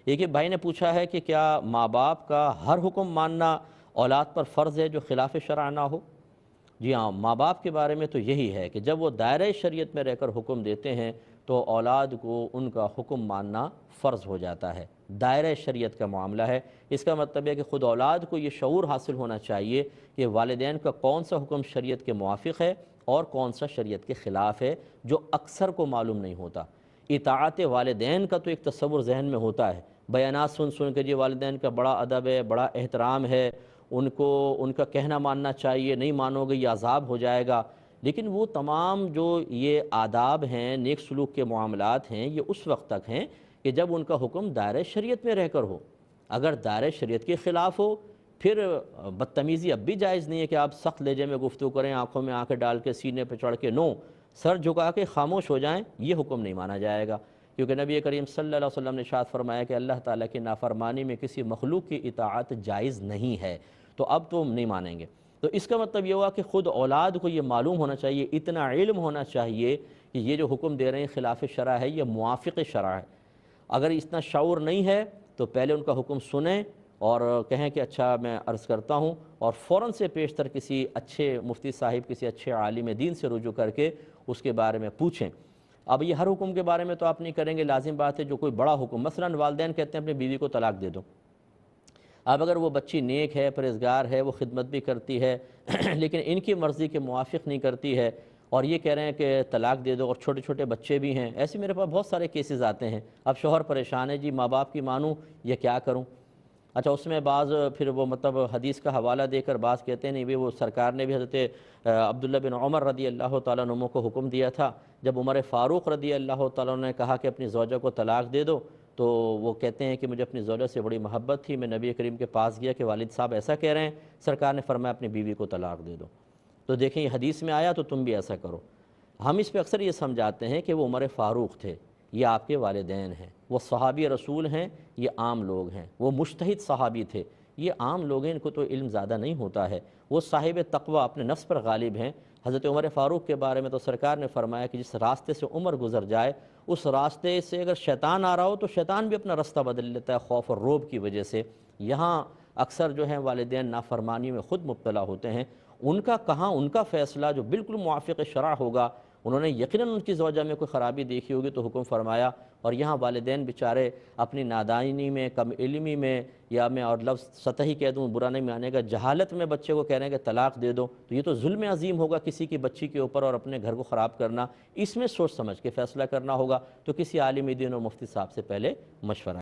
ایک بھائی نے پوچھا ہے کہ کیا ماں باپ کا ہر حکم ماننا اولاد پر فرض ہے جو خلاف شرع نہ ہو؟ جی ہاں، ماں باپ کے بارے میں تو یہی ہے کہ جب وہ دائرۂ شریعت میں رہ کر حکم دیتے ہیں تو اولاد کو ان کا حکم ماننا فرض ہو جاتا ہے۔ دائرۂ شریعت کا معاملہ ہے، اس کا مطلب ہے کہ خود اولاد کو یہ شعور حاصل ہونا چاہیے کہ والدین کا کون سا حکم شریعت کے موافق ہے اور کون سا شریعت کے خلاف ہے، جو اکثر کو معلوم نہیں ہوتا۔ اطاعت والدین کا تو ایک تصور ذہن میں ہوتا ہے، بیانات سن سن کے جی والدین کا بڑا ادب ہے، بڑا احترام ہے، ان کو ان کا کہنا ماننا چاہیے، نہیں مانو گے یہ عذاب ہو جائے گا۔ لیکن وہ تمام جو یہ آداب ہیں، نیک سلوک کے معاملات ہیں، یہ اس وقت تک ہیں کہ جب ان کا حکم دائرۂ شریعت میں رہ کر ہو۔ اگر دائرۂ شریعت کے خلاف ہو پھر بدتمیزی اب بھی جائز نہیں ہے کہ آپ سخت لہجے میں گفتگو کریں، آنکھوں میں آنکھیں ڈال کے، سینے پہ چڑھ کے، نو، سر جھکا کے خاموش ہو جائیں، یہ حکم نہیں مانا جائے گا، کیونکہ نبی کریم صلی اللہ علیہ وسلم نے ارشاد فرمایا کہ اللہ تعالیٰ کی نافرمانی میں کسی مخلوق کی اطاعت جائز نہیں ہے، تو اب تو ہم نہیں مانیں گے۔ تو اس کا مطلب یہ ہوا کہ خود اولاد کو یہ معلوم ہونا چاہیے، اتنا علم ہونا چاہیے کہ یہ جو حکم دے رہے ہیں خلاف شرع ہے، یہ موافق شرع ہے۔ اگر اتنا شعور نہیں ہے تو پہلے ان کا حکم سنیں اور کہیں کہ اچھا میں عرض کرتا ہوں، اور فوراً سے پیشتر کسی اچھے مفتی صاحب، کسی اچھے عالم دین سے رجوع کر کے اس کے بارے میں پوچھیں۔ اب یہ ہر حکم کے بارے میں تو آپ نہیں کریں گے، لازم بات ہے جو کوئی بڑا حکم، مثلاً والدین کہتے ہیں اپنی بیوی کو طلاق دے دو۔ اب اگر وہ بچی نیک ہے، پرہیزگار ہے، وہ خدمت بھی کرتی ہے لیکن ان کی مرضی کے موافق نہیں کرتی ہے اور یہ کہہ رہے ہیں کہ طلاق دے دو، اور چھوٹے چھوٹے بچے بھی ہیں، ایسے میرے پاس بہت سارے کیسز آتے ہیں۔ اب شوہر پریشان ہے، جی ماں باپ کی مانوں یا کیا کروں؟ اچھا اس میں بعض پھر وہ مطلب حدیث کا حوالہ دے کر بعض کہتے ہیں نہیں بھی وہ سرکار نے بھی حضرت عبداللہ بن عمر رضی اللہ تعالیٰ عنہ کو حکم دیا تھا، جب عمر فاروق رضی اللہ تعالیٰ عنہ نے کہا کہ اپنی زوجہ کو طلاق دے دو، تو وہ کہتے ہیں کہ مجھے اپنی زوجہ سے بڑی محبت تھی، میں نبی کریم کے پاس گیا کہ والد صاحب ایسا کہہ رہے ہیں، سرکار نے فرمایا اپنی بیوی کو طلاق دے دو۔ تو دیکھیں یہ حدیث میں آیا تو تم بھی ایسا کرو۔ ہم اس پہ اکثر یہ سمجھاتے ہیں کہ وہ عمر فاروق تھے، یہ آپ کے والدین ہیں، وہ صحابی رسول ہیں، یہ عام لوگ ہیں، وہ مجتہد صحابی تھے، یہ عام لوگ ہیں، ان کو تو علم زیادہ نہیں ہوتا ہے، وہ صاحب تقوی اپنے نفس پر غالب ہیں۔ حضرت عمر فاروق کے بارے میں تو سرکار نے فرمایا کہ جس راستے سے عمر گزر جائے اس راستے سے اگر شیطان آ رہا ہو تو شیطان بھی اپنا رستہ بدل لیتا ہے خوف اور رعب کی وجہ سے۔ یہاں اکثر جو ہیں والدین نافرمانی میں خود مبتلا ہوتے ہیں، ان کا کہاں، ان کا فیصلہ جو بالکل موافق شرع ہوگا، انہوں نے یقیناً ان کی زوجہ میں کوئی خرابی دیکھی ہوگی تو حکم فرمایا، اور یہاں والدین بیچارے اپنی نادانی میں، کم علمی میں، یا میں اور لفظ سطحی کہہ دوں برا نہیں مانے گا، جہالت میں بچے کو کہہ رہے ہیں کہ طلاق دے دو، تو یہ تو ظلم عظیم ہوگا کسی کی بچی کے اوپر اور اپنے گھر کو خراب کرنا۔ اس میں سوچ سمجھ کے فیصلہ کرنا ہوگا، تو کسی عالم دین اور مفتی صاحب سے پہلے مشورہ